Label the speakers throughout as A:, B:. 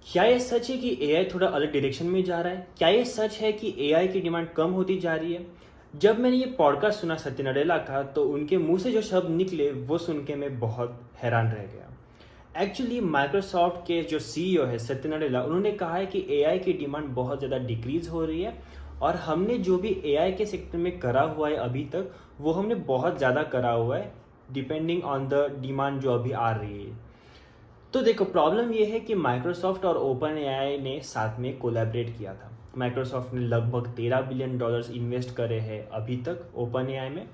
A: क्या ये सच है कि एआई थोड़ा अलग डायरेक्शन में जा रहा है? क्या ये सच है कि एआई की डिमांड कम होती जा रही है? जब मैंने ये पॉडकास्ट सुना सत्य नडेला का, तो उनके मुंह से जो शब्द निकले वो सुन के मैं बहुत हैरान रह गया। एक्चुअली माइक्रोसॉफ्ट के जो सीईओ है सत्य नडेला, उन्होंने कहा है कि एआई की डिमांड बहुत ज़्यादा डिक्रीज हो रही है और हमने जो भी एआई के सेक्टर में करा हुआ है अभी तक, वो हमने बहुत ज़्यादा करा हुआ है डिपेंडिंग ऑन द डिमांड जो अभी आ रही है। तो देखो, प्रॉब्लम ये है कि माइक्रोसॉफ्ट और ओपन एआई ने साथ में कोलैबोरेट किया था। माइक्रोसॉफ्ट ने लगभग $13 बिलियन इन्वेस्ट करे हैं अभी तक ओपन एआई में।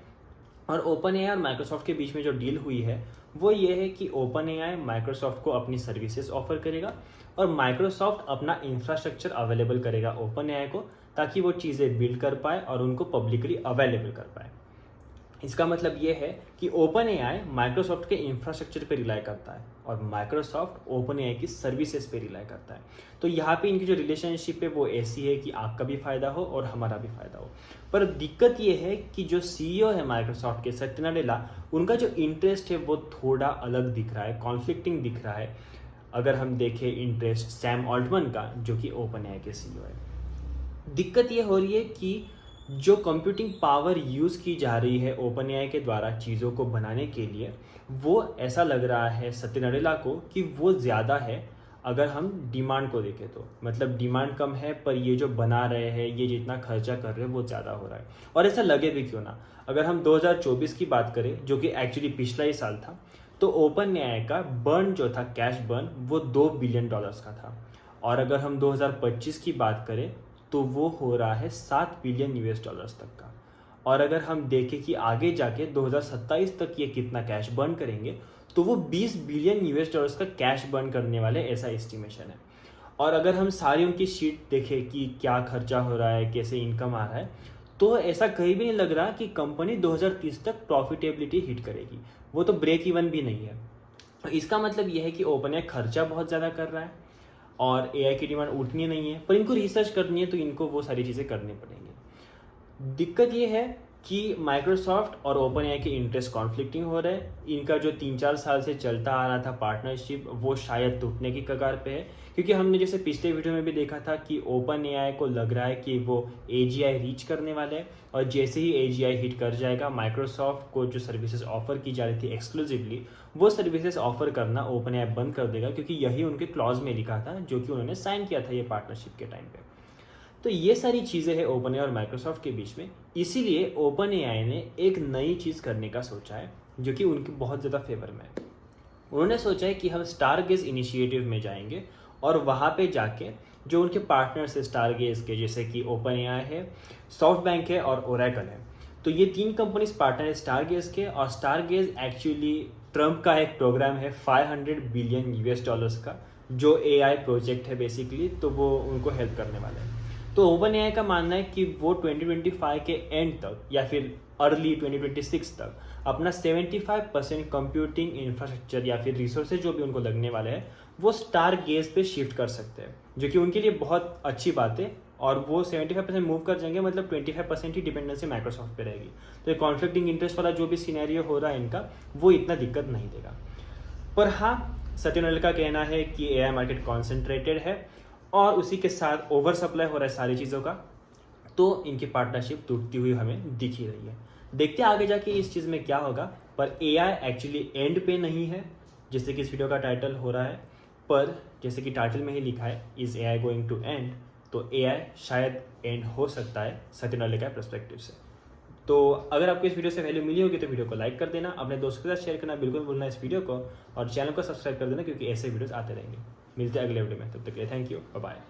A: और ओपन एआई और माइक्रोसॉफ्ट के बीच में जो डील हुई है वो ये है कि ओपन एआई माइक्रोसॉफ्ट को अपनी सर्विसेज ऑफर करेगा और माइक्रोसॉफ्ट अपना इंफ्रास्ट्रक्चर अवेलेबल करेगा ओपन एआई को, ताकि वो चीज़ें बिल्ड कर पाए और उनको पब्लिकली अवेलेबल कर पाए। इसका मतलब ये है कि ओपन एआई माइक्रोसॉफ्ट के इंफ्रास्ट्रक्चर पे रिलाई करता है और माइक्रोसॉफ्ट ओपन एआई की सर्विसेज पे रिलाई करता है। तो यहाँ पे इनकी जो रिलेशनशिप है वो ऐसी है कि आपका भी फायदा हो और हमारा भी फायदा हो। पर दिक्कत ये है कि जो सीईओ है माइक्रोसॉफ्ट के सत्य नडेला, उनका जो इंटरेस्ट है वो थोड़ा अलग दिख रहा है, कॉन्फ्लिक्टिंग दिख रहा है। अगर हम देखें इंटरेस्ट सैम ऑल्टमन का, जो कि ओपन एआई के सीईओ है, दिक्कत ये हो रही है कि जो कंप्यूटिंग पावर यूज़ की जा रही है ओपन एआई के द्वारा चीज़ों को बनाने के लिए, वो ऐसा लग रहा है सत्य नडेला को कि वो ज़्यादा है अगर हम डिमांड को देखें तो। मतलब डिमांड कम है पर ये जो बना रहे हैं, ये जितना खर्चा कर रहे हैं वो ज़्यादा हो रहा है। और ऐसा लगे भी क्यों ना, अगर हम 2024 की बात करें, जो कि एक्चुअली पिछला ही साल था, तो ओपन एआई का बर्न जो था, कैश बर्न, वो $2 बिलियन का था। और अगर हम 2025 की बात करें तो वो हो रहा है $7 बिलियन तक का। और अगर हम देखें कि आगे जाके 2027 तक ये कितना कैश बर्न करेंगे, तो वो $20 बिलियन का कैश बर्न करने वाले, ऐसा एस्टिमेशन है। और अगर हम सारी उनकी शीट देखें कि क्या खर्चा हो रहा है, कैसे इनकम आ रहा है, तो ऐसा कहीं भी नहीं लग रहा कि कंपनी 2030 तक प्रॉफिटेबिलिटी हिट करेगी। वो तो ब्रेक इवन भी नहीं है। इसका मतलब यह है कि ओपन एआई खर्चा बहुत ज़्यादा कर रहा है और एआई की डिमांड उतनी नहीं है, पर इनको रिसर्च करनी है तो इनको वो सारी चीज़ें करनी पड़ेंगी। दिक्कत ये है कि माइक्रोसॉफ्ट और ओपन एआई के इंटरेस्ट कॉन्फ्लिक्टिंग हो रहे हैं। इनका जो 3-4 साल से चलता आ रहा था पार्टनरशिप, वो शायद टूटने की कगार पे है, क्योंकि हमने जैसे पिछले वीडियो में भी देखा था कि ओपन एआई को लग रहा है कि वो एजीआई रीच करने वाले हैं और जैसे ही एजीआई हिट कर जाएगा, माइक्रोसॉफ्ट को जो सर्विसेज ऑफर की जा रही थी एक्सक्लूसिवली, वो सर्विसेज ऑफर करना ओपन एआई बंद कर देगा, क्योंकि यही उनके क्लॉज में लिखा था जो कि उन्होंने साइन किया था ये पार्टनरशिप के टाइम पे। तो ये सारी चीज़ें हैं ओपन एआई और माइक्रोसॉफ्ट के बीच में। इसीलिए ओपन एआई ने एक नई चीज़ करने का सोचा है जो कि उनके बहुत ज़्यादा फेवर में है। उन्होंने सोचा है कि हम स्टारगेज इनिशिएटिव में जाएंगे और वहाँ पे जाके जो उनके पार्टनर्स है स्टारगेज के, जैसे कि ओपन एआई है, सॉफ्ट बैंक है और ओरेकल है, तो ये 3 कंपनीज पार्टनर है स्टारगेज के। और स्टारगेज एक्चुअली ट्रम्प का एक प्रोग्राम है $500 बिलियन का, जो एआई प्रोजेक्ट है बेसिकली, तो वो उनको हेल्प करने वाला है। तो ओपन एआई का मानना है कि वो 2025 के एंड तक या फिर अर्ली 2026 तक अपना 75% कंप्यूटिंग इंफ्रास्ट्रक्चर या फिर रिसोर्सेज जो भी उनको लगने वाले हैं, वो स्टार गेज पे शिफ्ट कर सकते हैं, जो कि उनके लिए बहुत अच्छी बात है। और वो 75% मूव कर जाएंगे, मतलब 25% ही डिपेंडेंसी माइक्रोसॉफ्ट पे रहेगी। तो ये कॉन्फ्लिक्टिंग इंटरेस्ट वाला जो भी सिनेरियो हो रहा है इनका, वो इतना दिक्कत नहीं देगा। पर हाँ, सत्य नडेला का कहना है कि एआई मार्केट कॉन्सेंट्रेटेड है और उसी के साथ ओवर सप्लाई हो रहा है सारी चीज़ों का, तो इनकी पार्टनरशिप टूटती हुई हमें दिख ही रही है। देखते हैं आगे जाके इस चीज़ में क्या होगा। पर एआई एक्चुअली एंड पे नहीं है, जैसे कि इस वीडियो का टाइटल हो रहा है, पर जैसे कि टाइटल में ही लिखा है is AI going to end, तो एआई शायद एंड हो सकता है सत्य नडेला के पर्सपेक्टिव से। तो अगर आपको इस वीडियो से वैल्यू मिली होगी तो वीडियो को लाइक कर देना, अपने दोस्तों के साथ शेयर करना बिल्कुल भूलना इस वीडियो को, और चैनल को सब्सक्राइब कर देना, क्योंकि ऐसे वीडियोस आते रहेंगे। मिलते हैं अगले वीडियो में, तब तक के लिए थैंक यू, बाय बाय।